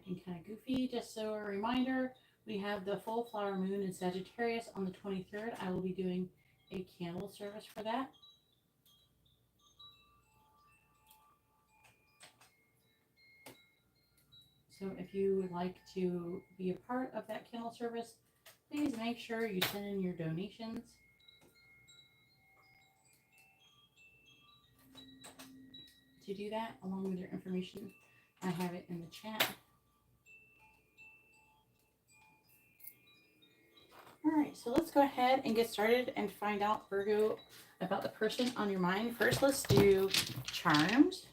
acting kind of goofy. Just so a reminder, we have the full flower moon in Sagittarius on the 23rd. I will be doing a candle service for that. So if you would like to be a part of that candle service, please make sure you send in your donations. To do that, along with your information, I have it in the chat. Alright, so let's go ahead and get started and find out, Virgo, about the person on your mind. First, let's do charms.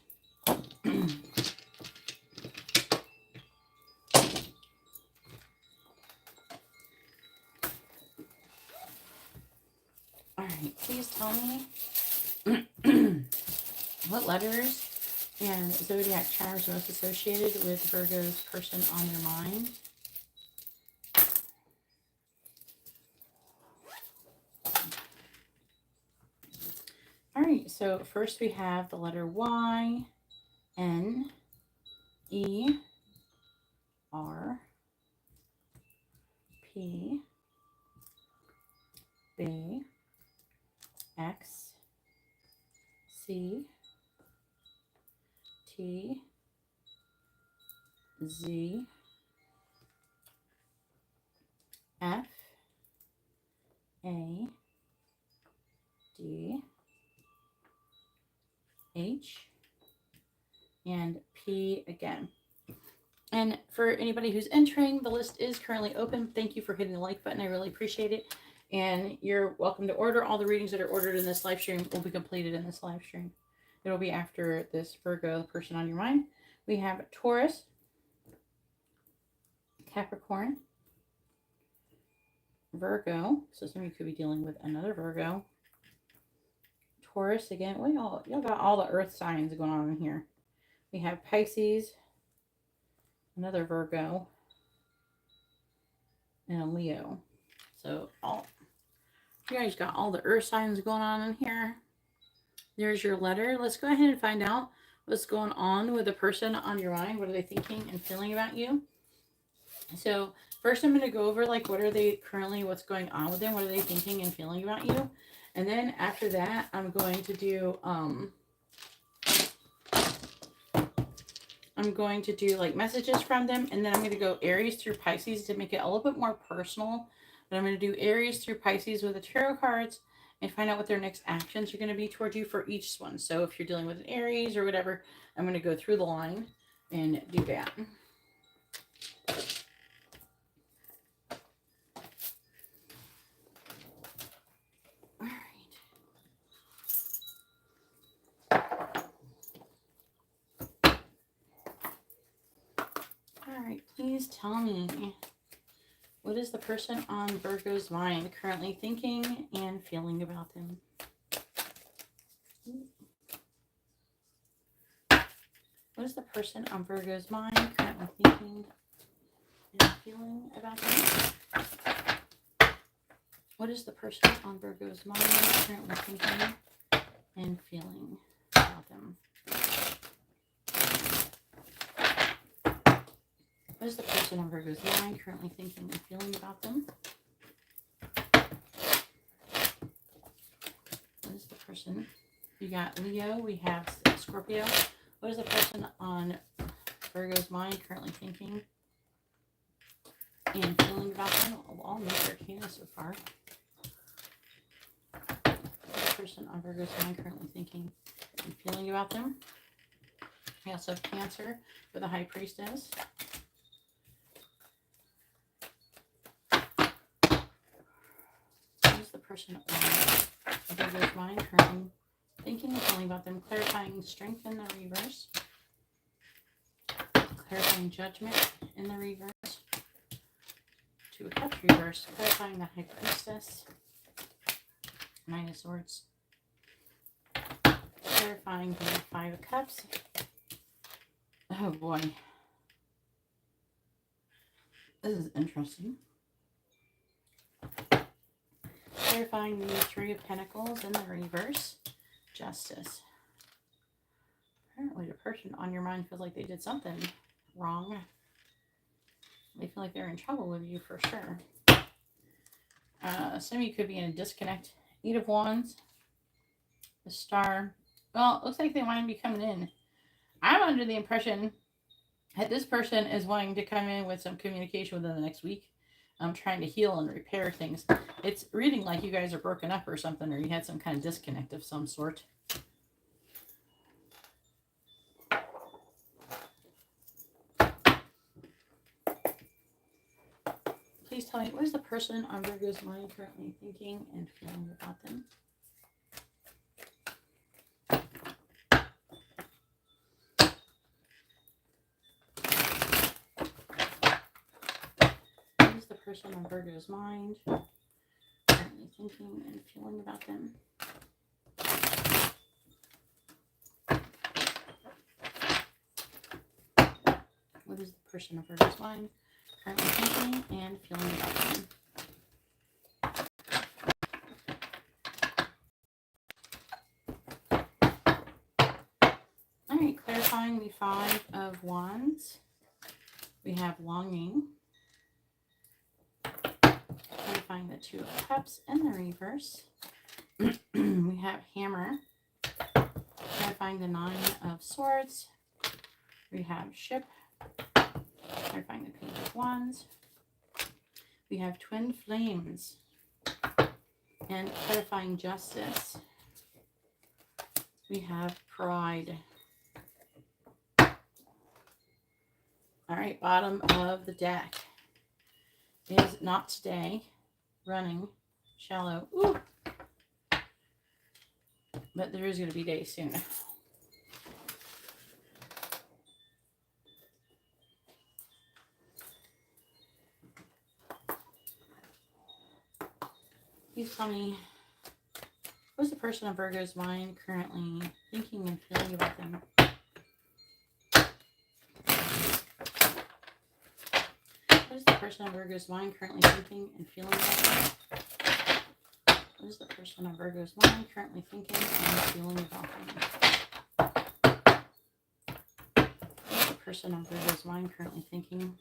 Alright, please tell me what letters and zodiac charms are most associated with Virgo's person on your mind. Alright, so first we have the letter Y, N, E, R, P, B, X, C, T, Z, F, A, D, H, and P again. And for anybody who's entering, the list is currently open. Thank you for hitting the like button. I really appreciate it. And you're welcome to order. All the readings that are ordered in this live stream will be completed in this live stream. It'll be after this Virgo, the person on your mind. We have Taurus, Capricorn, Virgo. So some of you could be dealing with another Virgo. Taurus again. Well, y'all got all the earth signs going on in here. We have Pisces, another Virgo, and a Leo. So you guys got all the earth signs going on in here. There's your letter. Let's go ahead and find out what's going on with the person on your mind. What are they thinking and feeling about you? So first I'm going to go over like what are they currently, what's going on with them, what are they thinking and feeling about you. And then after that, I'm going to do like messages from them, and then I'm going to go Aries through Pisces to make it a little bit more personal. But I'm going to do Aries through Pisces with the tarot cards and find out what their next actions are going to be toward you for each one. So if you're dealing with an Aries or whatever, I'm going to go through the line and do that. Alright, please tell me, what is the person on Virgo's mind currently thinking and feeling about them? What is the person on Virgo's mind currently thinking and feeling about them? What is the person on Virgo's mind currently thinking and feeling about them? What is the person on Virgo's mind currently thinking and feeling about them? What is the person? You got Leo, we have Scorpio. What is the person on Virgo's mind currently thinking and feeling about them? All major arcana so far. What is the person on Virgo's mind currently thinking and feeling about them? We also have Cancer with the High Priestess. What is the person on Virgo's mind currently thinking and feeling about them? Clarifying Strength in the reverse. Clarifying Judgment in the reverse. Two of Cups reverse. Clarifying the High Priestess. Nine of Swords. Clarifying the Five of Cups. Oh boy. This is interesting. Clarifying the Three of Pentacles in the reverse. Justice. Apparently the person on your mind feels like they did something wrong. They feel like they're in trouble with you for sure. Some of you could be in a disconnect. 8 of Wands. The Star. Well, it looks like they want to be coming in. I'm under the impression that this person is wanting to come in with some communication within the next week. I'm trying to heal and repair things. It's reading like you guys are broken up or something, or you had some kind of disconnect of some sort. Please tell me, what is the person on Virgo's mind currently thinking and feeling about them? What is the person on Virgo's mind currently thinking and feeling about them? What is the person on Virgo's mind currently thinking and feeling about them? All right, clarifying the 5 of Wands. We have longing. Clarifying the 2 of Cups in the reverse. We have hammer. Clarifying the 9 of Swords. We have ship. Clarifying the Page of Wands. We have twin flames. And clarifying justice. We have pride. All right, bottom of the deck is not today, running, shallow. Ooh. But there is going to be days soon. Please tell me, what's the person on Virgo's mind currently thinking and feeling about them? What is the person on Virgo's mind currently thinking and feeling about them? What is the person on Virgo's mind currently thinking and feeling about them? What is the person on Virgo's mind currently thinking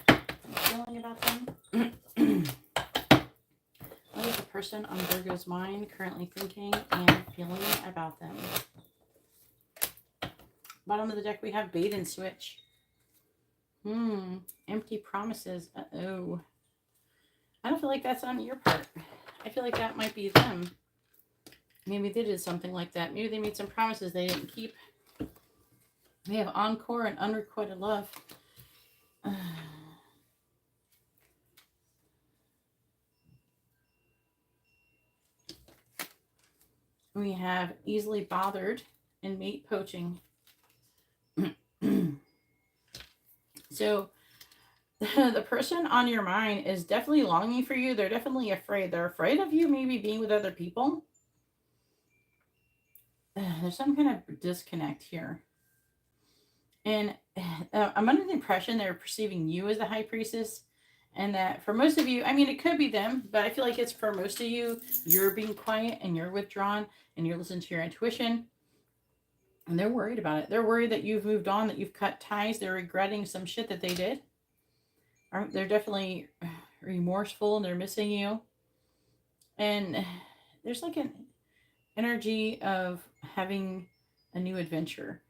and feeling about them? What is the person on Virgo's mind currently thinking and feeling about them? Bottom of the deck, we have bait and switch. Empty promises. Uh-oh. I don't feel like that's on your part. I feel like that might be them. Maybe they did something like that. Maybe they made some promises they didn't keep. We have encore and unrequited love. We have easily bothered and mate poaching. So the person on your mind is definitely longing for you. They're definitely afraid. They're afraid of you maybe being with other people. There's some kind of disconnect here. And I'm under the impression they're perceiving you as the high priestess. And that for most of you, I mean, it could be them, but I feel like it's for most of you, you're being quiet and you're withdrawn and you're listening to your intuition. And they're worried about it. They're worried that you've moved on, that you've cut ties. They're regretting some shit that they did. They're definitely remorseful and they're missing you. And there's like an energy of having a new adventure.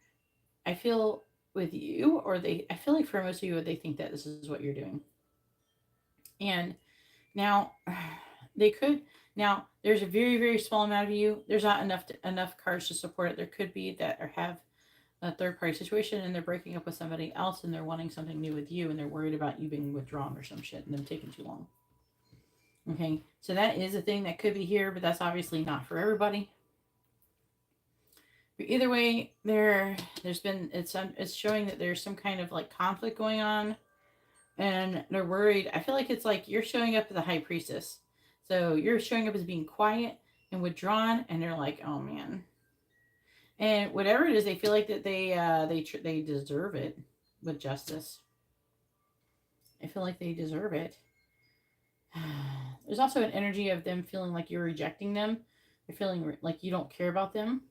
I feel with you, I feel like for most of you, they think that this is what you're doing. And now there's a very, very small amount of you. There's not enough cards to support it. There could be that or have a third party situation and they're breaking up with somebody else and they're wanting something new with you and they're worried about you being withdrawn or some shit and them taking too long. Okay, so that is a thing that could be here, but that's obviously not for everybody. But either way, it's showing that there's some kind of like conflict going on and they're worried. I feel like it's like you're showing up as the high priestess. So you're showing up as being quiet and withdrawn and they're like, oh man. And whatever it is, they feel like that they deserve it with justice. I feel like they deserve it. There's also an energy of them feeling like you're rejecting them. They're feeling like you don't care about them.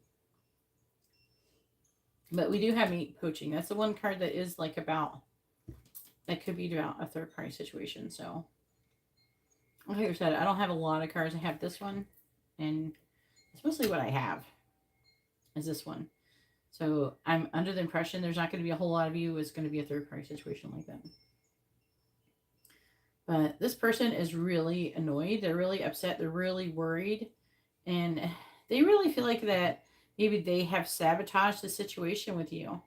But we do have mate poaching. That's the one card that is like about that could be about a third-party situation. So, like I said, I don't have a lot of cards. I have this one, and it's mostly what I have is this one. So I'm under the impression there's not going to be a whole lot of you. It's going to be a third-party situation like that. But this person is really annoyed. They're really upset. They're really worried. And they really feel like that maybe they have sabotaged the situation with you.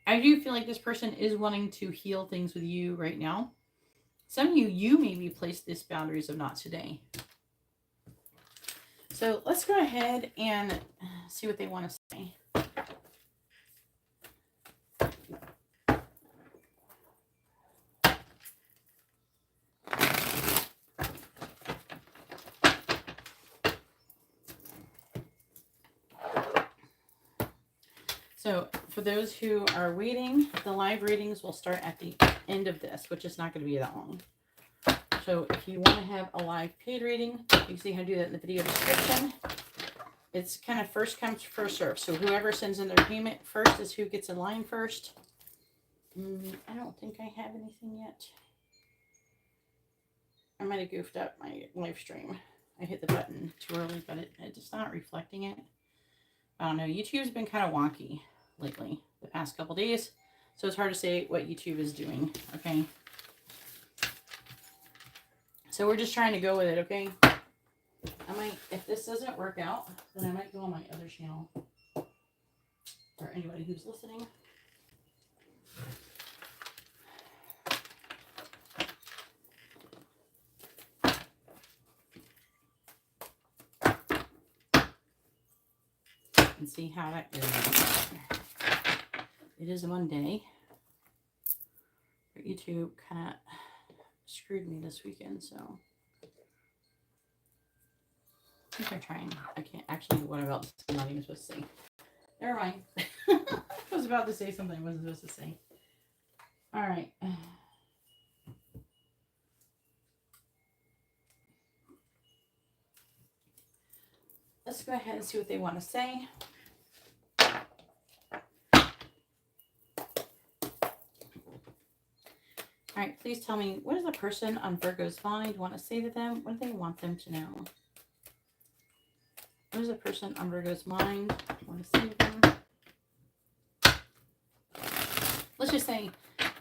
I do feel like this person is wanting to heal things with you right now. Some of you maybe placed these boundaries of not today. So let's go ahead and see what they want to say. So for those who are waiting, the live readings will start at the end of this, which is not going to be that long. So if you want to have a live paid reading, you can see how to do that in the video description. It's kind of first come, first serve. So whoever sends in their payment first is who gets in line first. I don't think I have anything yet. I might have goofed up my live stream. I hit the button too early, but it's not reflecting it. I don't know. YouTube's been kind of wonky lately, the past couple days. So it's hard to say what YouTube is doing, okay? So we're just trying to go with it, okay? I might, if this doesn't work out, then I might go on my other channel. For anybody who's listening. And see how that goes. It is a Monday. But YouTube kind of screwed me this weekend, so I think they're trying. I can't actually what I'm about to say. I'm not even supposed to say. Never mind. I was about to say something I wasn't supposed to say. All right. Let's go ahead and see what they want to say. All right, please tell me, what does the person on Virgo's mind want to say to them? What do they want them to know? What does the person on Virgo's mind want to say to them? Let's just say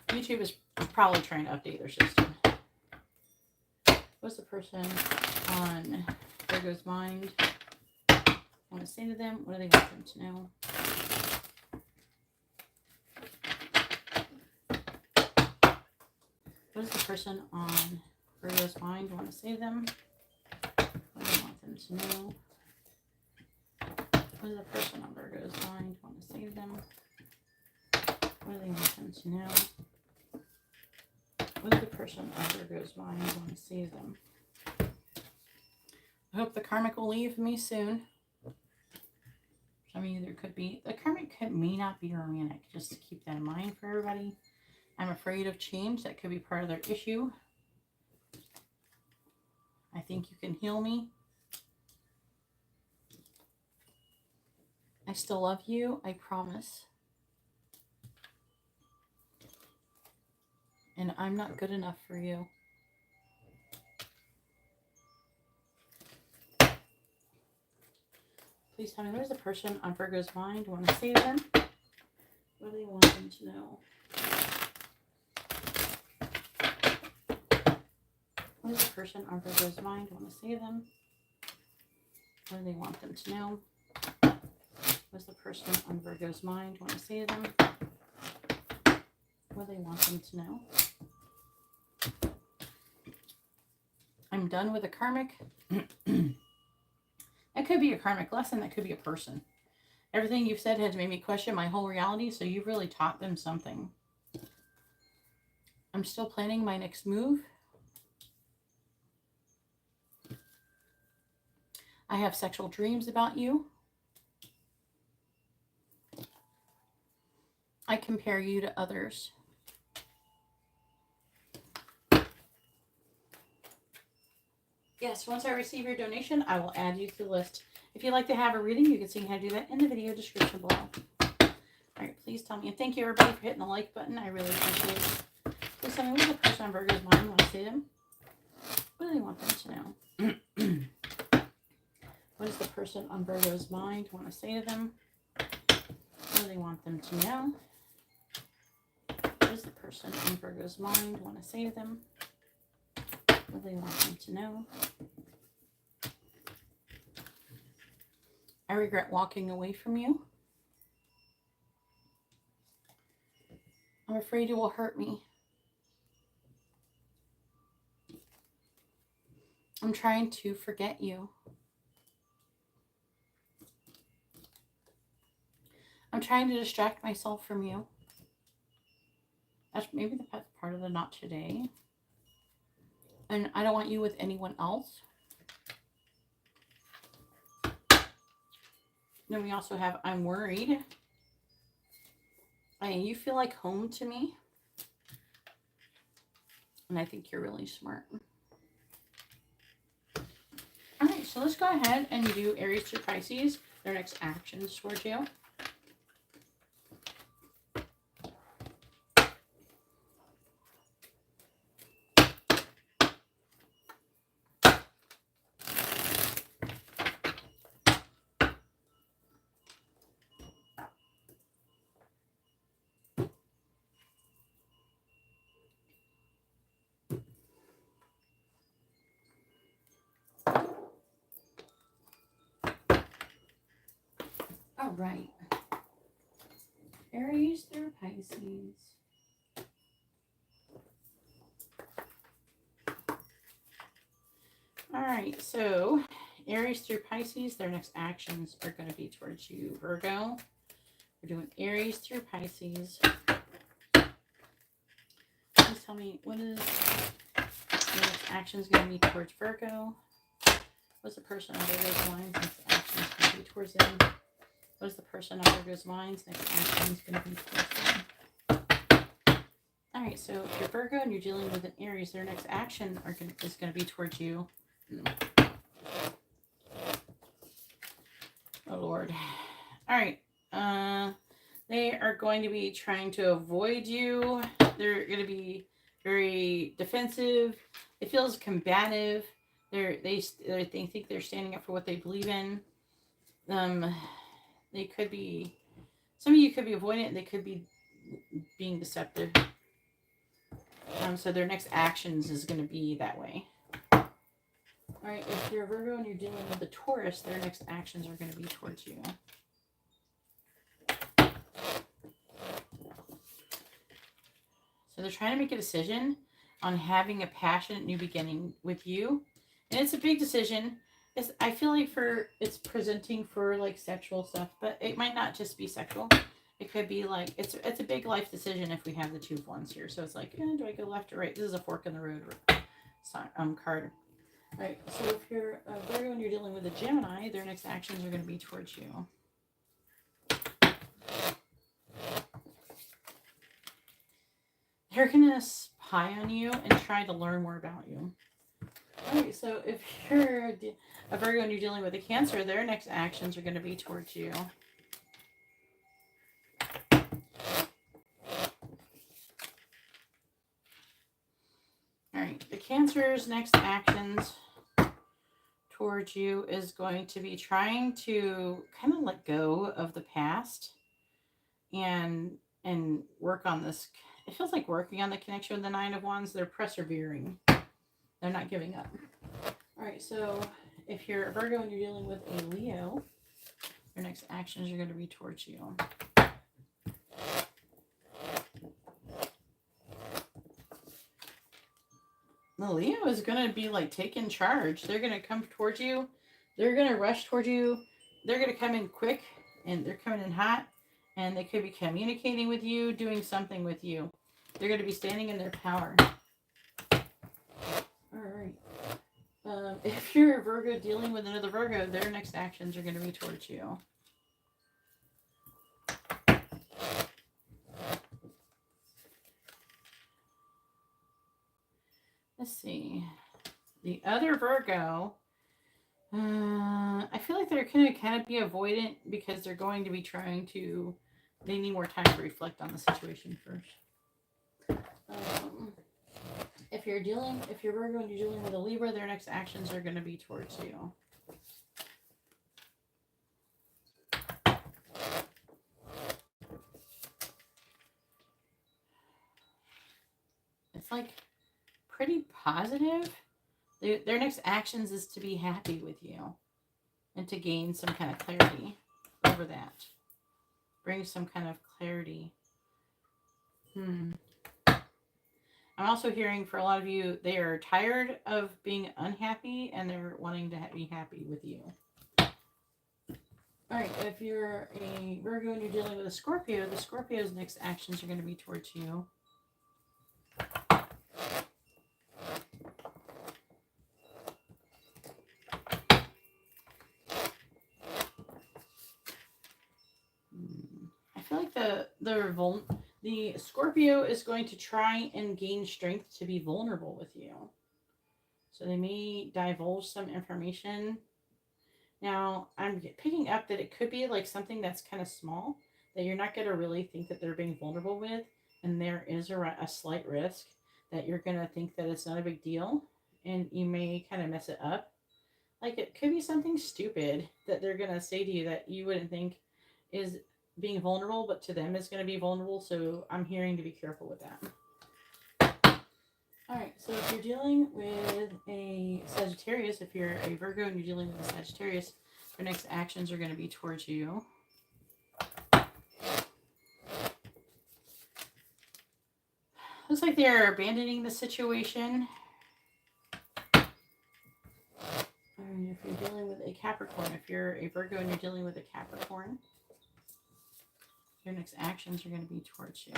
YouTube is probably trying to update their system. What's the person on Virgo's mind want to say to them? What do they want them to know? What does the person on Virgo's mind want to say to them? What do they want them to know? What does the person on Virgo's mind want to say to them? What do they want them to know? What does the person on Virgo's mind want to say to them? I hope the karmic will leave me soon. I mean, there could be, the karmic may not be romantic. Just keep that in mind for everybody. I'm afraid of change. That could be part of their issue. I think you can heal me. I still love you. I promise. And I'm not good enough for you. Please tell me, what does the person on Virgo's mind want to say to them? What do they want them to know? What does the person on Virgo's mind want to say to them? What do they want them to know? What does the person on Virgo's mind want to say to them? What do they want them to know? I'm done with the karmic. That could be a karmic lesson. That could be a person. Everything you've said has made me question my whole reality, so you've really taught them something. I'm still planning my next move. I have sexual dreams about you. I compare you to others. Yes, once I receive your donation, I will add you to the list. If you'd like to have a reading, you can see how to do that in the video description below. All right, Please tell me. And thank you, everybody, for hitting the like button. I really appreciate it. Please tell me, what does the person on Virgo's mind want to say to them? What do they want them to know? What does the person on Virgo's mind want to say to them? What do they want them to know? What does the person on Virgo's mind want to say to them? What do they want them to know? I regret walking away from you. I'm afraid it will hurt me. I'm trying to forget you. I'm trying to distract myself from you. That's maybe the part of the not today. And I don't want you with anyone else. Then we also have, I'm worried. And you feel like home to me. And I think you're really smart. All right, so let's go ahead and do Aries through Pisces, their next actions towards you. All right. Aries through Pisces. All right, so Aries through Pisces, their next actions are going to be towards you, Virgo. We're doing Aries through Pisces. Please tell me, what is the next actions going to be towards Virgo? What's the person on Virgo's mind? Next actions going to be towards them? What is the person on Virgo's minds? Next action is going to be towards them. All right, so if you're Virgo and you're dealing with an Aries, their next action is going to be towards you. Oh, Lord. All right. They are going to be trying to avoid you. They're going to be very defensive. It feels combative. They think they're standing up for what they believe in. They could be, some of you could be avoidant, and they could be being deceptive. So their next actions is going to be that way. All right, if you're a Virgo and you're dealing with a Taurus, their next actions are going to be towards you. So they're trying to make a decision on having a passionate new beginning with you. And it's a big decision. I feel like it's presenting for like sexual stuff, but it might not just be sexual. It could be like, it's a big life decision if we have the 2 of Wands here. So it's like, do I go left or right? This is a fork in the road card. All right, so if you're a Virgo and you're dealing with a Gemini, their next actions are going to be towards you. They're going to spy on you and try to learn more about you. All right, so if you're a Virgo and you're dealing with a Cancer, their next actions are going to be towards you. All right, the Cancer's next actions towards you is going to be trying to kind of let go of the past and work on this. It feels like working on the connection with the 9 of Wands. They're persevering. They're not giving up. All right, so if you're a Virgo and you're dealing with a Leo, your next actions are going to be towards you. The Leo is going to be like taking charge. They're going to come towards you. They're going to rush towards you. They're going to come in quick, and they're coming in hot, and they could be communicating with you, doing something with you. They're going to be standing in their power. All right. If you're a Virgo dealing with another Virgo, their next actions are going to be towards you. Let's see. The other Virgo, I feel like they're going to kind of be avoidant because they're going to be trying to they need more time to reflect on the situation first. If you're Virgo and you're dealing with a Libra, their next actions are going to be towards you. It's like pretty positive. Their next actions is to be happy with you and to gain some kind of clarity over that. Bring some kind of clarity. I'm also hearing for a lot of you, they are tired of being unhappy and they're wanting to be happy with you. All right, if you're a Virgo and you're dealing with a Scorpio, the Scorpio's next actions are going to be towards you. I feel like the Scorpio is going to try and gain strength to be vulnerable with you. So they may divulge some information. Now, I'm picking up that it could be like something that's kind of small that you're not going to really think that they're being vulnerable with. And there is a slight risk that you're going to think that it's not a big deal. And you may kind of mess it up. Like it could be something stupid that they're going to say to you that you wouldn't think is being vulnerable, but to them is going to be vulnerable. So I'm hearing to be careful with that. All right, so if you're dealing with a Sagittarius, if you're a Virgo and you're dealing with a Sagittarius, their next actions are going to be towards you. Looks like they're abandoning the situation. All right, if you're dealing with a Capricorn, if you're a Virgo and you're dealing with a Capricorn, your next actions are going to be towards you.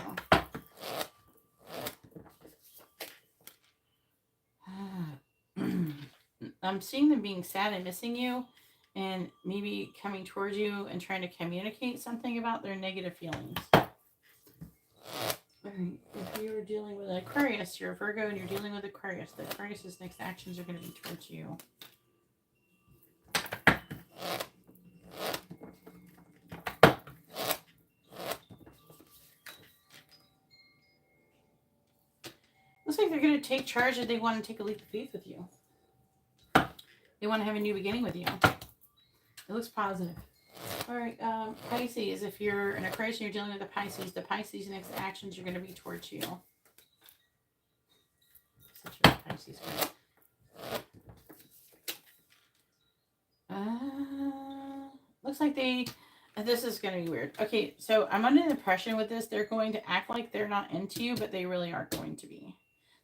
I'm seeing them being sad and missing you and maybe coming towards you and trying to communicate something about their negative feelings. All right, if you're dealing with an Aquarius, you're a Virgo and you're dealing with Aquarius, the Aquarius' next actions are going to be towards you. Looks like they're going to take charge and they want to take a leap of faith with you. They want to have a new beginning with you. It looks positive. All right, Pisces, if you're an Aquarius and you're dealing with the Pisces' next actions are going to be towards you. Such a Pisces one. Looks like this is going to be weird. Okay, so I'm under the impression with this, they're going to act like they're not into you, but they really are going to be.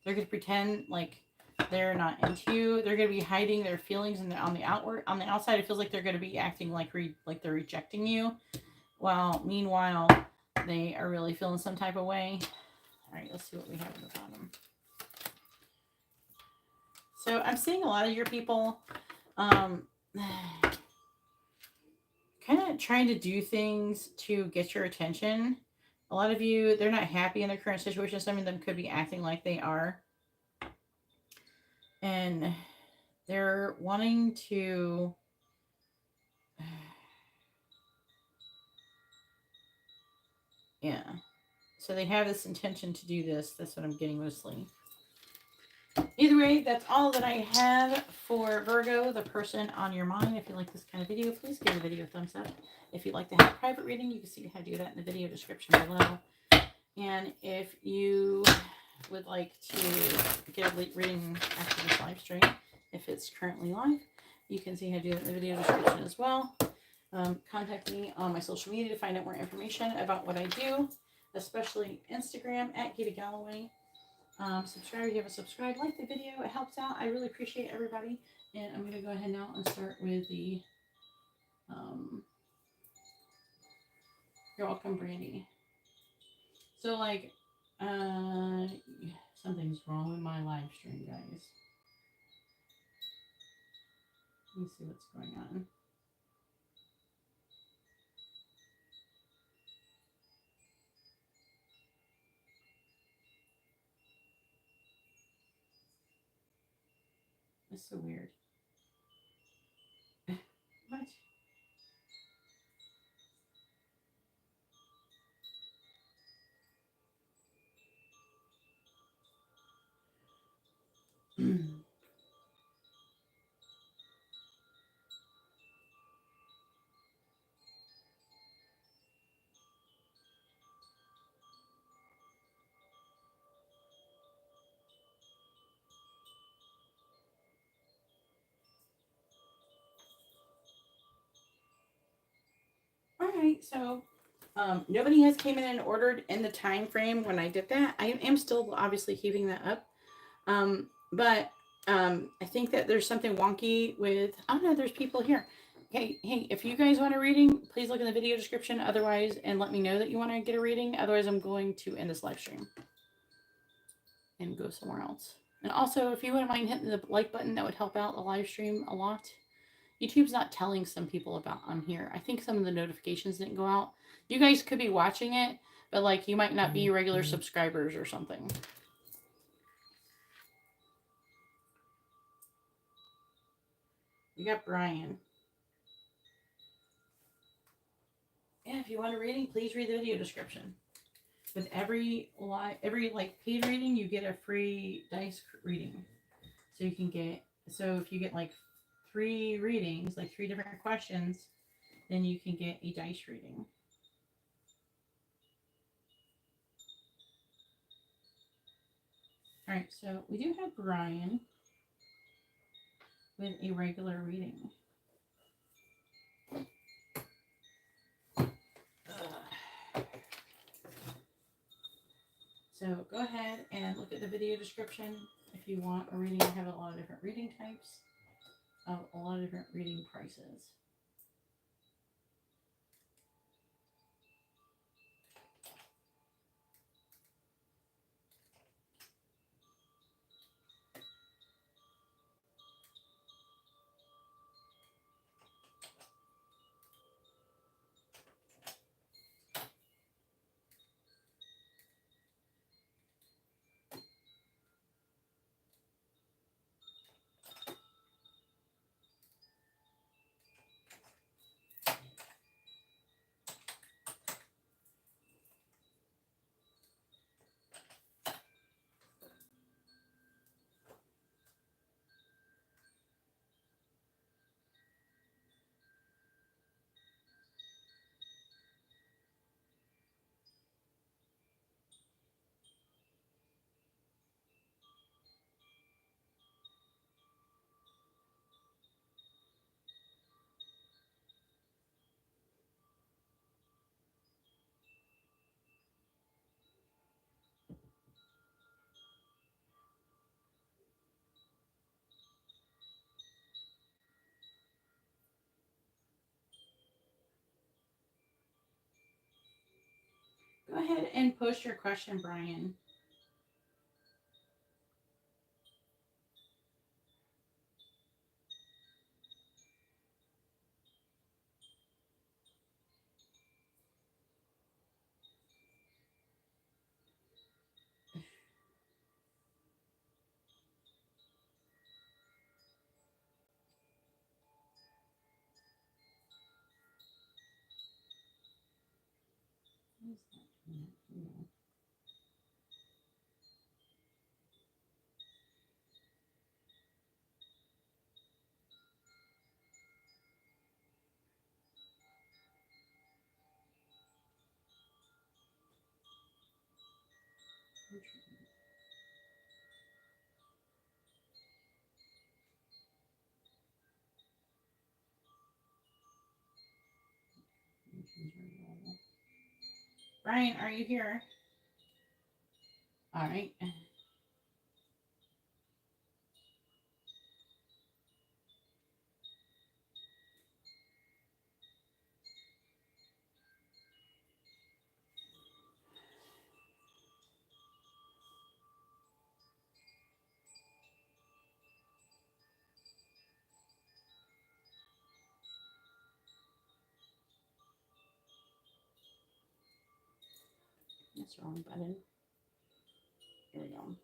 They're going to pretend like they're not into you. They're going to be hiding their feelings, and on the outside, it feels like they're going to be acting like they're rejecting you. Well, meanwhile, they are really feeling some type of way. All right, let's see what we have in the bottom. So I'm seeing a lot of your people kind of trying to do things to get your attention. A lot of you, they're not happy in their current situation. Some of them could be acting like they are. And they're wanting to yeah. So they have this intention to do this. That's what I'm getting mostly. Either way, that's all that I have for Virgo, the person on your mind. If you like this kind of video, please give the video a thumbs up. If you'd like to have a private reading, you can see how to do that in the video description below. And if you would like to get a reading after this live stream, if it's currently live, you can see how to do it in the video description as well. Contact me on my social media to find out more information about what I do, especially Instagram at GeetaGalaway. Subscribe if you haven't subscribed. Like the video. It helps out. I really appreciate everybody. And I'm going to go ahead now and start with the You're Welcome, Brandy. So, like, something's wrong with my live stream, guys. Let me see what's going on. It's so weird. What? Alright, so nobody has came in and ordered in the time frame when I did that. I am still obviously keeping that up. But I think that there's something wonky with, oh no, there's people here. Hey, if you guys want a reading, please look in the video description. Otherwise, and let me know that you want to get a reading. Otherwise, I'm going to end this live stream and go somewhere else. And also, if you wouldn't mind hitting the like button, that would help out the live stream a lot. YouTube's not telling some people about on here. I think some of the notifications didn't go out. You guys could be watching it, but like you might not be regular subscribers or something. You got Brian. Yeah, if you want a reading, please read the video description. With every paid reading, you get a free dice reading. So you can get, so if you get like 3 readings, like 3 different questions, then you can get a dice reading. All right, so we do have Brian with a regular reading. So go ahead and look at the video description if you want a reading. I have a lot of different reading types, a lot of different reading prices. Go ahead and post your question, Brian. Brian, are you here? All right. That's the wrong button. Here we go.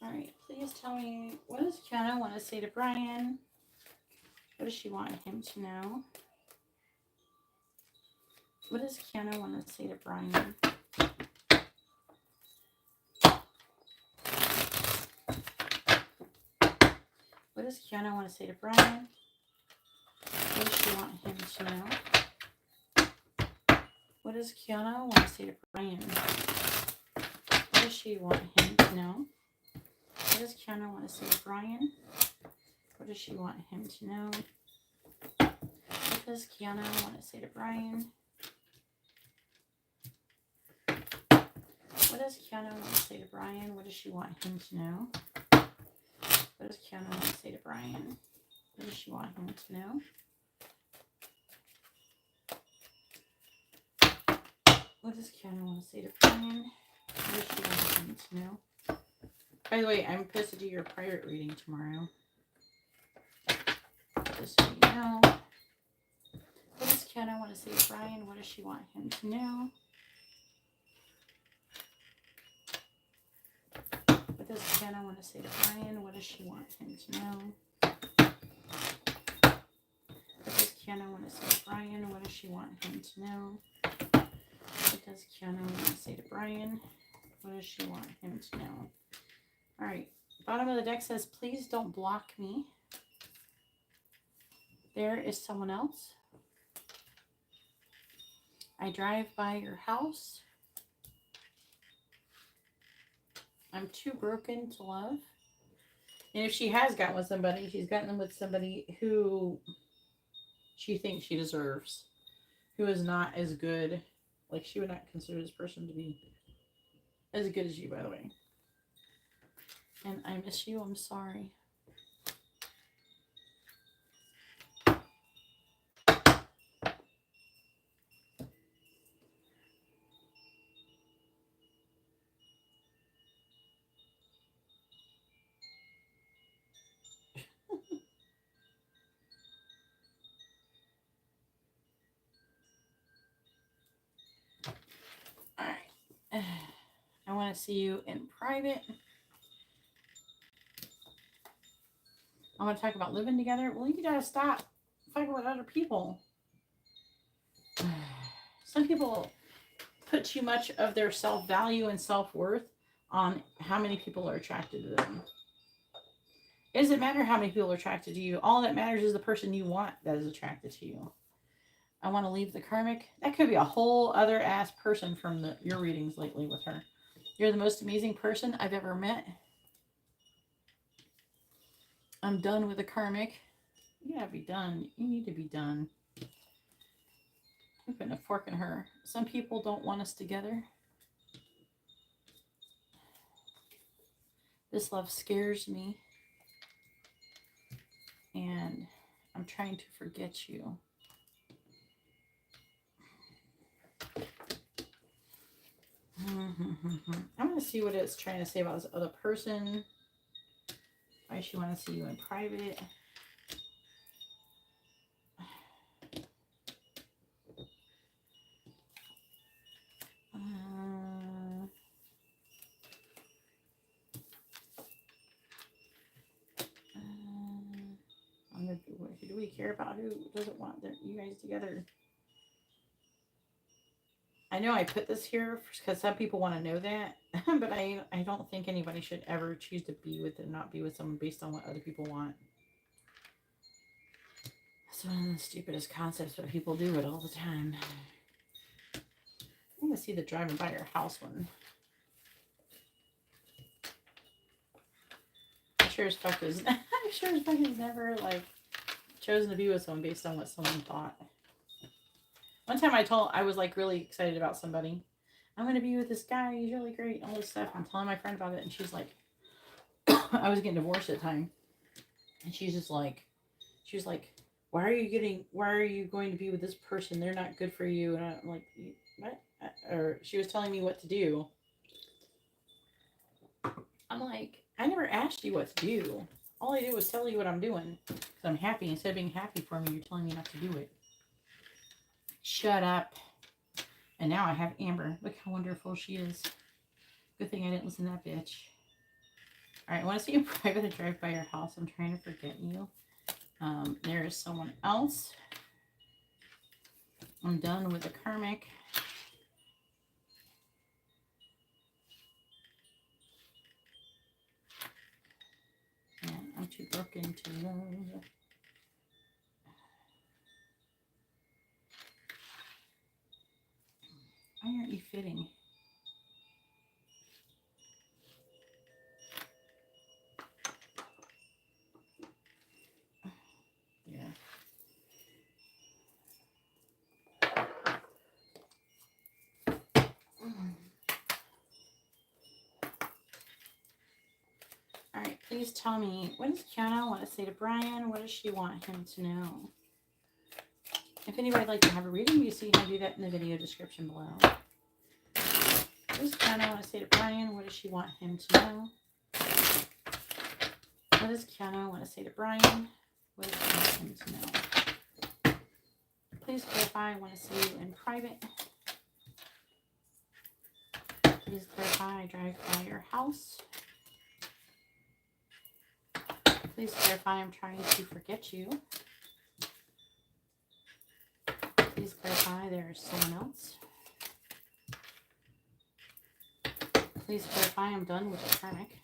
All right, please tell me, what does Kiana want to say to Brian? What does she want him to know? What does Kiana want to say to Brian? What does Kiana want to say to Brian? What does she want him to know? What does Kiana want to say to Brian? What does she want him to know? What does Kiana want to say to Brian? What does she want him to know? What does Kiana want to say to Brian? What does Kiana want to say to Brian? What does she want him to know? What does Kiana want to say to Brian? What does she want him to know? What does Kiana want to say to Brian? What does she want him to know? By the way, I'm supposed to do your private reading tomorrow. Just so you know. What does Kiana want to say to Brian? What does she want him to know? What does Kiana want to say to Brian? What does she want him to know? What does Kiana want to say to Brian? What does she want him to know? What does Kiana want to say to Brian? What does she want him to know? All right. Bottom of the deck says, please don't block me. There is someone else. I drive by your house. I'm too broken to love. And if she has gotten with somebody, she's gotten them with somebody who she thinks she deserves. Who is not as good. Like, she would not consider this person to be as good as you, by the way. And I miss you. I'm sorry. All right. I want to see you in private. I want to talk about living together. Well, you gotta stop fighting with other people. Some people put too much of their self-value and self-worth on how many people are attracted to them. It doesn't matter how many people are attracted to you. All that matters is the person you want that is attracted to you. I want to leave the karmic. That could be a whole other ass person from your readings lately with her. You're the most amazing person I've ever met. I'm done with the karmic. You gotta be done. You need to be done. I'm putting a fork in her. Some people don't want us together. This love scares me. And I'm trying to forget you. I'm going to see what it's trying to say about this other person. Why she want to see you in private. Who do we care about? Who doesn't want you guys together? I know I put this here because some people want to know that, but I don't think anybody should ever choose to be with and not be with someone based on what other people want. That's one of the stupidest concepts, but people do it all the time. I'm going to see the driving by your house one. I sure as fuck is never like chosen to be with someone based on what someone thought. One time I was like really excited about somebody. I'm going to be with this guy. He's really great. All this stuff. I'm telling my friend about it. And she's like, I was getting divorced at the time. And she was like, why are you going to be with this person? They're not good for you. And I'm like, what? Or she was telling me what to do. I'm like, I never asked you what to do. All I did was tell you what I'm doing. Because I'm happy. Instead of being happy for me, you're telling me not to do it. Shut up. And now I have Amber. Look how wonderful she is. Good thing I didn't listen to that bitch. Alright, I want to see you in private and drive by your house. I'm trying to forget you. There is someone else. I'm done with the karmic. And I'm too broken to love. Why aren't you fitting? Yeah. All right, please tell me, what does Kiana want to say to Brian? What does she want him to know? If anybody would like to have a reading, you see how to do that in the video description below. What does Kiana want to say to Brian? What does she want him to know? What does Kiana want to say to Brian? What does she want him to know? Please clarify. I want to see you in private. Please clarify. I drive by your house. Please clarify. I'm trying to forget you. Please clarify. There is someone else. Please clarify. I'm done with the karmic.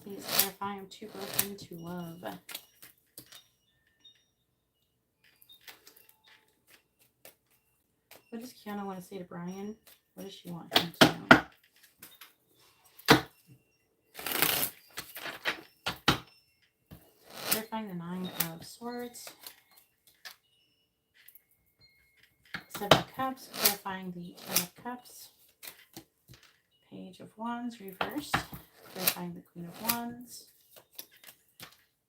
Please clarify. I'm too broken to love. What does Kiana want to say to Brian? What does she want him to know? Clarifying the 9 of Swords. 7 of Cups. Clarifying the 10 of Cups. Page of Wands reversed. Clarifying the Queen of Wands.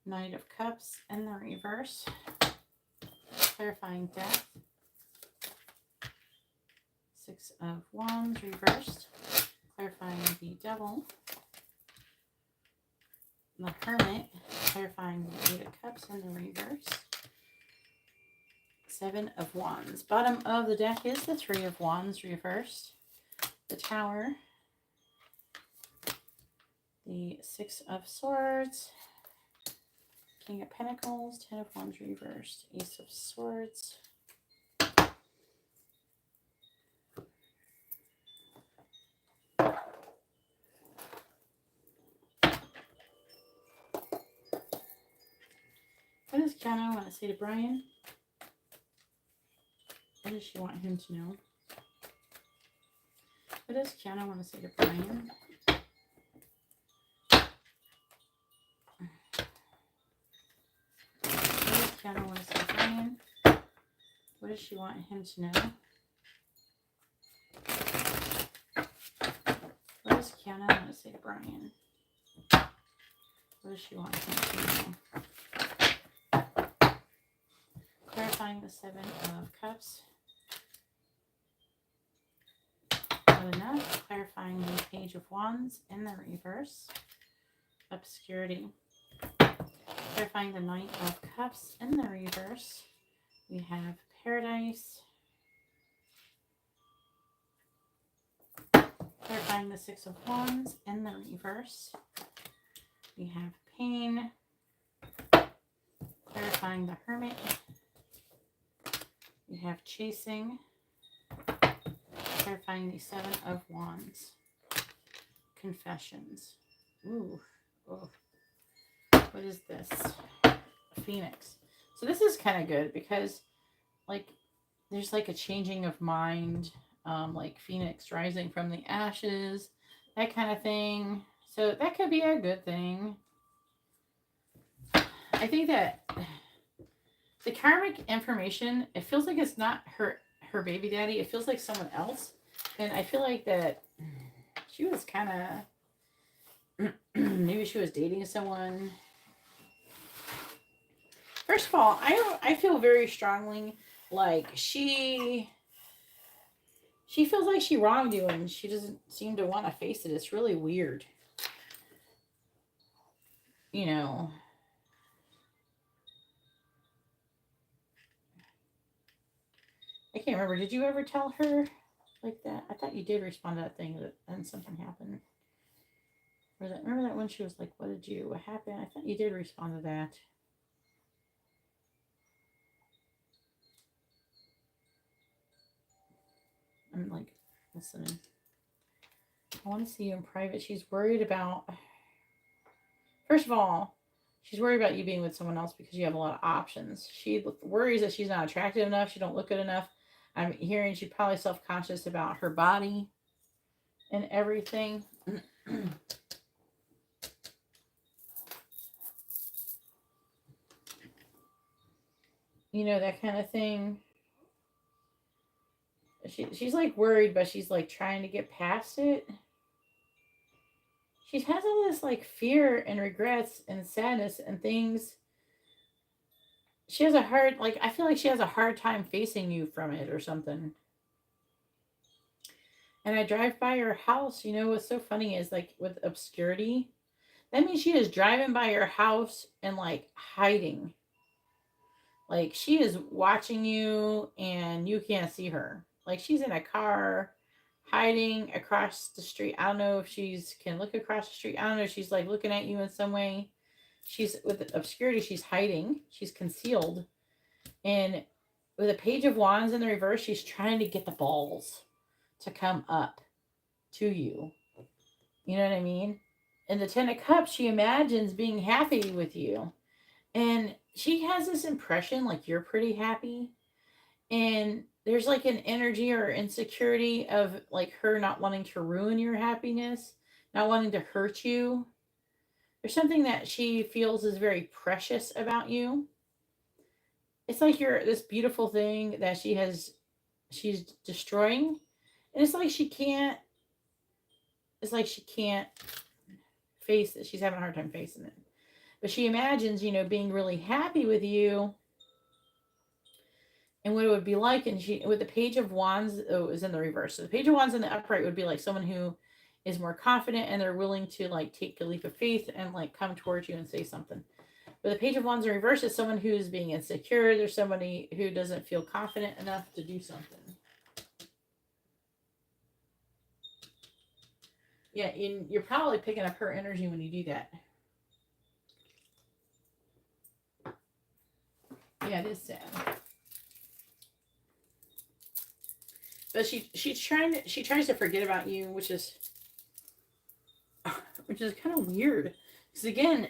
Knight of Cups in the reverse. Clarifying Death. 6 of Wands reversed. Clarifying the Devil. The Hermit. Clarifying the 8 of Cups in the reverse. 7 of Wands. Bottom of the deck is the 3 of Wands reversed. The Tower. The 6 of Swords. King of Pentacles. 10 of Wands reversed. Ace of Swords. What does Kiana want to say to Brian? What does she want him to know? What does Kiana want to say to Brian? What does Kiana want to say to Brian? What does she want him to know? What does Kiana want to say to Brian? What does she want him to know? Clarifying the 7 of Cups. Not enough. Clarifying the Page of Wands in the reverse. Obscurity. Clarifying the Knight of Cups in the reverse. We have Paradise. Clarifying the 6 of Wands in the reverse. We have Pain. Clarifying the Hermit. We have Chasing. Clarifying the 7 of Wands. Confessions. Ooh. Oh. What is this? Phoenix. So this is kind of good because, like, there's like a changing of mind, like Phoenix rising from the ashes, that kind of thing. So that could be a good thing. I think that the karmic information, it feels like it's not her baby daddy. It feels like someone else. And I feel like that she was kind of, maybe she was dating someone. First of all, I feel very strongly like she feels like she wronged you and she doesn't seem to want to face it. It's really weird. You know. I can't remember. Did you ever tell her like that? I thought you did respond to that thing and something happened. Remember that when she was like, what happened? I thought you did respond to that. I'm like, listening. I want to see you in private. She's worried about, first of all, she's worried about you being with someone else because you have a lot of options. She worries that she's not attractive enough. She don't look good enough. I'm hearing she's probably self-conscious about her body and everything. You know, that kind of thing. She's like worried, but she's like trying to get past it. She has all this like fear and regrets and sadness and things. She has a hard, like, I feel like she has a hard time facing you from it or something. And I drive by her house. You know what's so funny is like with obscurity, that means she is driving by your house and like hiding. Like she is watching you and you can't see her. Like she's in a car hiding across the street. I don't know if she's can look across the street. I don't know if she's like looking at you in some way. She's with obscurity, she's hiding. She's concealed. And with a page of wands in the reverse, she's trying to get the balls to come up to you. You know what I mean? And the 10 of Cups, she imagines being happy with you. And she has this impression like you're pretty happy. And there's like an energy or insecurity of like her not wanting to ruin your happiness, not wanting to hurt you. There's something that she feels is very precious about you. It's like you're this beautiful thing that she's destroying. And it's like she can't face it. She's having a hard time facing it. But she imagines, you know, being really happy with you and what it would be like. And she, with the page of wands, oh, it was in the reverse. So the page of wands in the upright would be like someone who is more confident and they're willing to like take a leap of faith and like come towards you and say something. But the page of wands in reverse is someone who's being insecure. There's somebody who doesn't feel confident enough to do something. Yeah, and you're probably picking up her energy when you do that. Yeah, it is sad. But she tries to forget about you, which is kind of weird. Because again,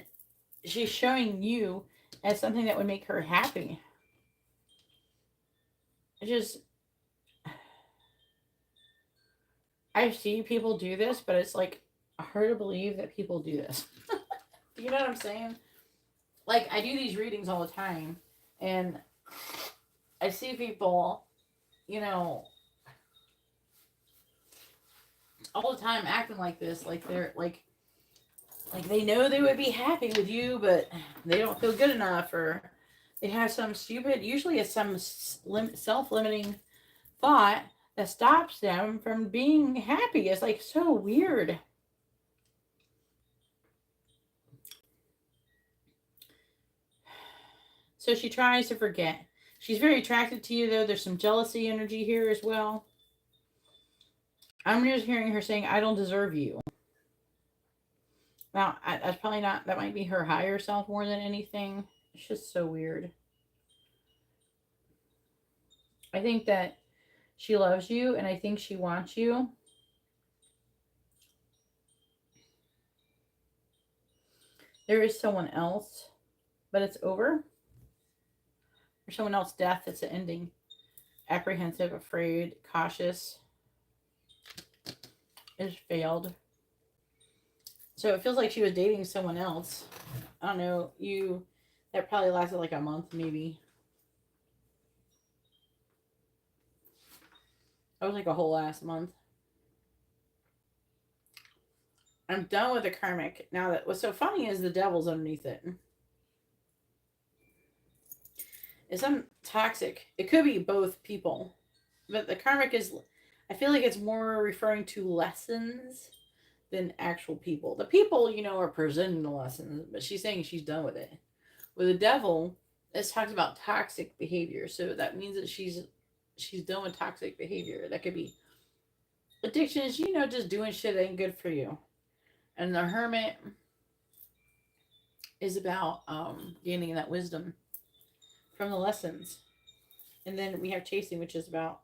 she's showing you as something that would make her happy. It's just, I see people do this, but it's like hard to believe that people do this. You know what I'm saying? Like, I do these readings all the time, and I see people, you know, all the time acting like this, like they're like they know they would be happy with you, but they don't feel good enough, or they have some stupid, usually it's some self-limiting thought that stops them from being happy. It's like so weird. So she tries to forget. She's very attracted to you, though. There's some jealousy energy here as well. I'm just hearing her saying, I don't deserve you. Now, that's probably not, that might be her higher self more than anything. It's just so weird. I think that she loves you, and I think she wants you. There is someone else, but it's over. There's someone else's death. It's an ending. Apprehensive, afraid, cautious. It failed. So it feels like she was dating someone else. I don't know. That probably lasted like a month, maybe. That was like a whole last month. I'm done with the karmic. Now, that what's so funny is the devil's underneath it. It's some toxic. It could be both people. But the karmic is, I feel like it's more referring to lessons than actual people. The people, you know, are presenting the lessons, but she's saying she's done with it. With the devil, this talks about toxic behavior. So that means that she's done with toxic behavior. That could be addictions, you know, just doing shit that ain't good for you. And the Hermit is about gaining that wisdom from the lessons. And then we have Chasing, which is about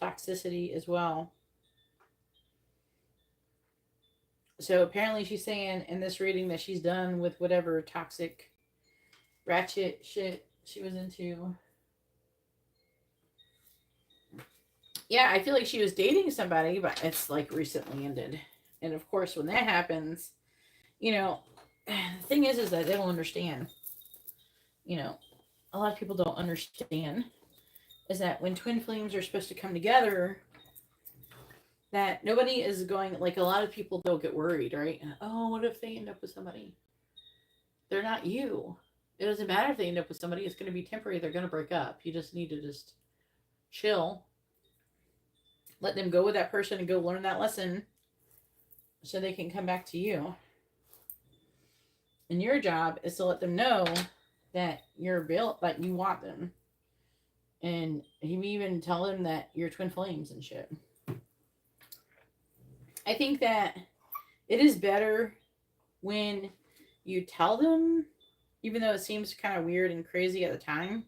toxicity as well. So apparently she's saying in this reading that she's done with whatever toxic ratchet shit she was into. Yeah, I feel like she was dating somebody, but it's like recently ended. And of course, when that happens, you know, the thing is that they don't understand. You know, a lot of people don't understand is that when twin flames are supposed to come together, that nobody is going, like a lot of people don't get worried, right? Oh, what if they end up with somebody? They're not you. It doesn't matter if they end up with somebody. It's going to be temporary. They're going to break up. You just need to just chill. Let them go with that person and go learn that lesson so they can come back to you. And your job is to let them know that you're built, that you want them. And you even tell them that you're twin flames and shit. I think that it is better when you tell them, even though it seems kind of weird and crazy at the time.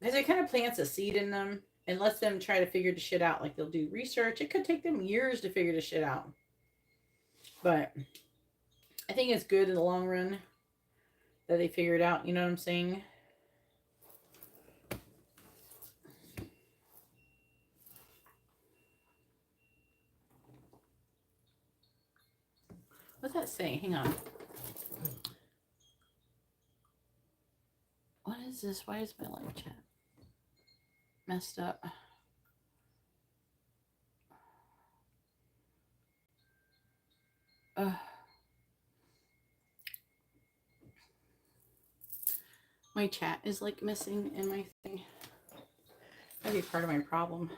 Because it kind of plants a seed in them and lets them try to figure the shit out. Like they'll do research. It could take them years to figure the shit out. But I think it's good in the long run that they figure it out. You know what I'm saying? What's that saying? Hang on. What is this? Why is my live chat messed up? My chat is like missing in my thing. That'd be part of my problem.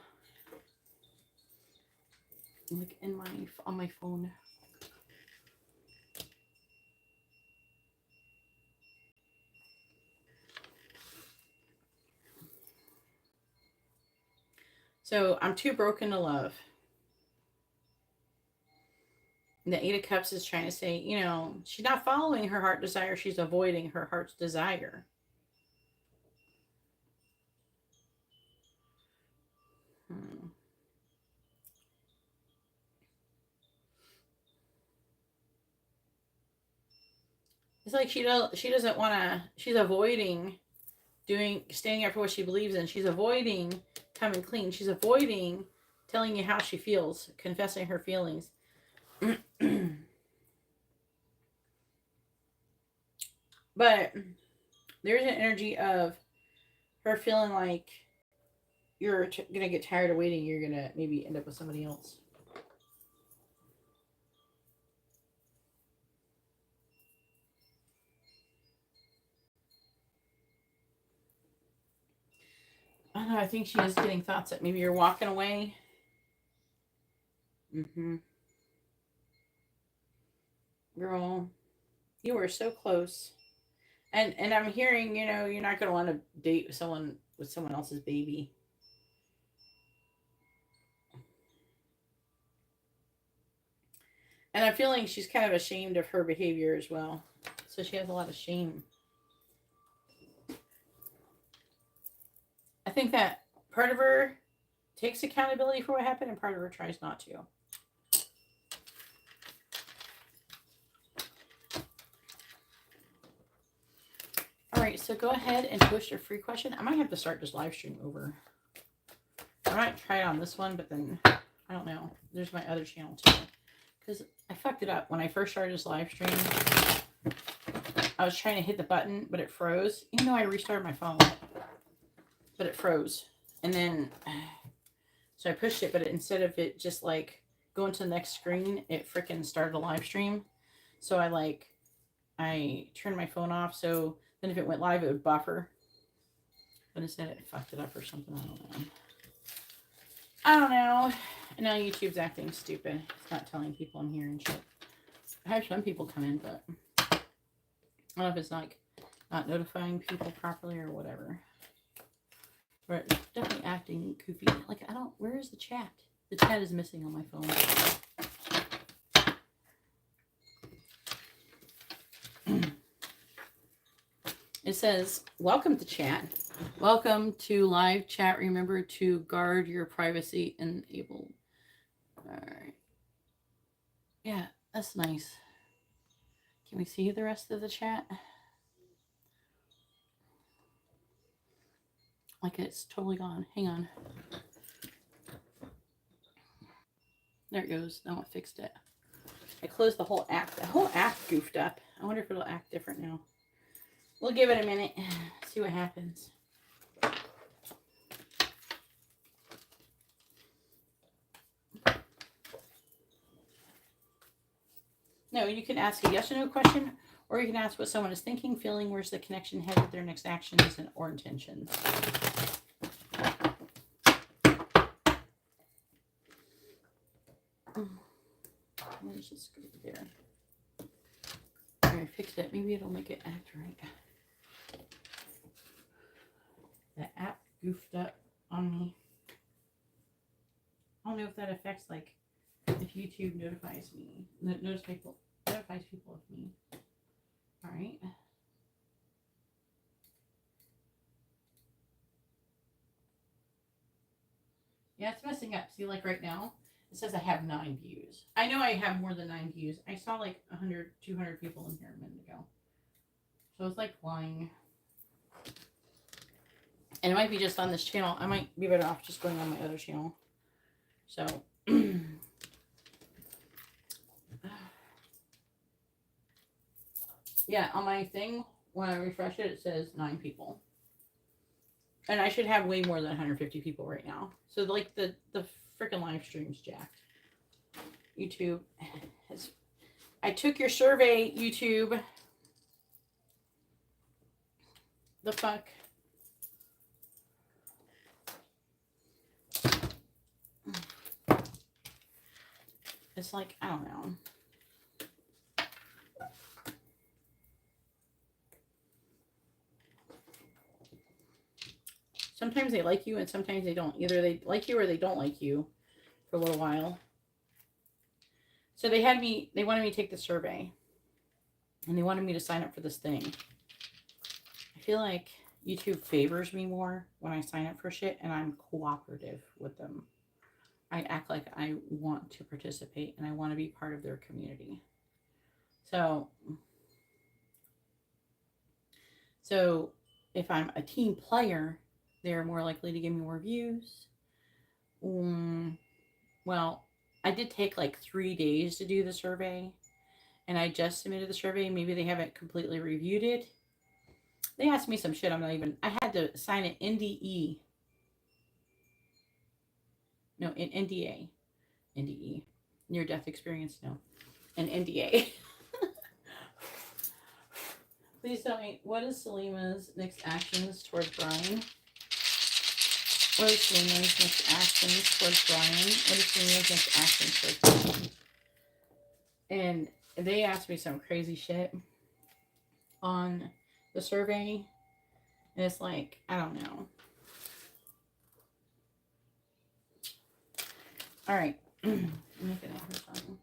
Like in on my phone. So I'm too broken to love. And the Eight of Cups is trying to say, you know, she's not following her heart desire. She's avoiding her heart's desire. It's like she doesn't want to, she's avoiding standing up for what she believes in. She's avoiding coming clean. She's avoiding telling you how she feels, confessing her feelings. But there's an energy of her feeling like you're going to get tired of waiting. You're going to maybe end up with somebody else. I don't know. I think she is getting thoughts that maybe you're walking away. Girl, you were so close. And I'm hearing, you know, you're not going to want to date someone with someone else's baby. And I'm feeling she's kind of ashamed of her behavior as well. So she has a lot of shame. I think that part of her takes accountability for what happened and part of her tries not to. All right, so go ahead and post your free question. I might have to start this live stream over. I might try it on this one, but then I don't know. There's my other channel too. Because I fucked it up. When I first started this live stream, I was trying to hit the button, but it froze. Even though I restarted my phone. But it froze. And then, so I pushed it, but instead of it just like going to the next screen, it freaking started a live stream. So I turned my phone off. So then if it went live, it would buffer. But instead it fucked it up or something. I don't know. And now YouTube's acting stupid. It's not telling people I'm here and shit. I have some people come in, but I don't know if it's like not notifying people properly or whatever. But it's definitely acting goofy. Like, where is the chat? The chat is missing on my phone. It says, welcome to chat. Welcome to live chat. Remember to guard your privacy enabled. All right. Yeah, that's nice. Can we see the rest of the chat? Like it's totally gone. Hang on. There it goes. Now I fixed it. I closed the whole app. The whole app goofed up. I wonder if it'll act different now. We'll give it a minute. See what happens. No, you can ask a yes or no question, or you can ask what someone is thinking, feeling, where's the connection headed with their next actions or intentions. Let's just go there. All right, fixed it. Maybe it'll make it act right. The app goofed up on me. I don't know if that affects, like, if YouTube notifies me, notifies people of me. All right. Yeah, it's messing up. See, like right now, it says I have 9 views. I know I have more than 9 views. I saw like 100, 200 people in here a minute ago. So it's like lying. And it might be just on this channel. I might be better off just going on my other channel. So, yeah, on my thing, when I refresh it, it says 9 people. And I should have way more than 150 people right now. So, like, the freaking live stream's jacked. YouTube has... I took your survey, YouTube. The fuck? It's like, I don't know. Sometimes they like you and sometimes they don't. Either they like you or they don't like you for a little while. So they wanted me to take the survey. And they wanted me to sign up for this thing. I feel like YouTube favors me more when I sign up for shit and I'm cooperative with them. I act like I want to participate and I want to be part of their community. So if I'm a team player, they're more likely to give me more views. Well, I did take like 3 days to do the survey, and I just submitted the survey. Maybe they haven't completely reviewed it. They asked me some shit. I had to sign an NDE. No, an NDA. NDE. Near death experience? No. An NDA. Please tell me, what is Selima's next actions towards Brian? What is Selima's next actions towards Brian? What is Selima's next actions towards Brian? And they asked me some crazy shit on the survey. And it's like, I don't know. All right. I'm looking at her phone.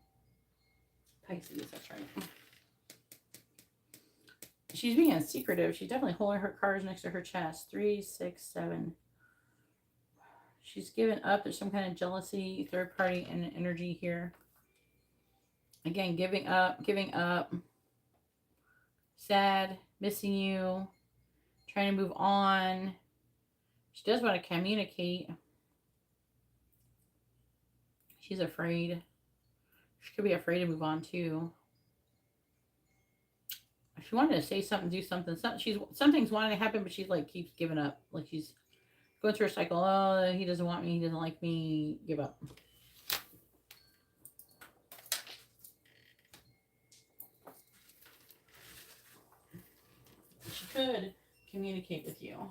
Pisces, that's right. She's being secretive. She's definitely holding her cards next to her chest. 3, 6, 7. She's given up. There's some kind of jealousy, third party and energy here. Again, giving up. Sad, missing you, trying to move on. She does want to communicate. She's afraid. She could be afraid to move on too. She wanted to say something, do something. Something's wanting to happen, but she's like keeps giving up. Like she's going through a cycle. Oh, he doesn't want me. He doesn't like me. Give up. She could communicate with you.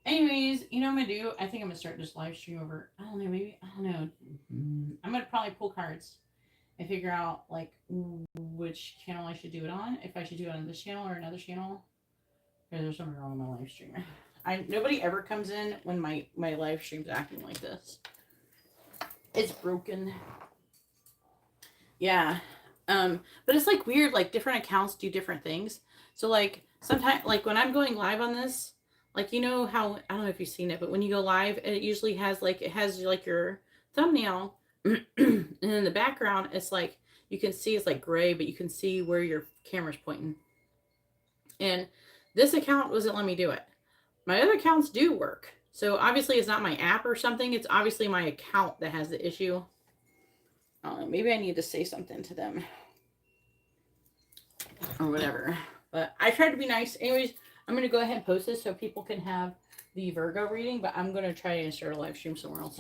Anyways, you know what I'm going to do? I think I'm going to start this live stream over. I don't know, maybe. I don't know. I'm going to probably pull cards and figure out, like, which channel I should do it on. If I should do it on this channel or another channel. Or there's something wrong with my live stream. Nobody ever comes in when my live stream's acting like this. It's broken. Yeah. But it's like weird, like different accounts do different things. So like sometimes, like when I'm going live on this, like, you know how, I don't know if you've seen it, but when you go live, it usually has like, it has like your thumbnail and in the background, it's like, you can see it's like gray, but you can see where your camera's pointing. And this account wasn't letting me do it. My other accounts do work. So obviously it's not my app or something. It's obviously my account that has the issue. Maybe I need to say something to them or whatever. But I tried to be nice. Anyways, I'm going to go ahead and post this so people can have the Virgo reading, but I'm going to try to insert a live stream somewhere else.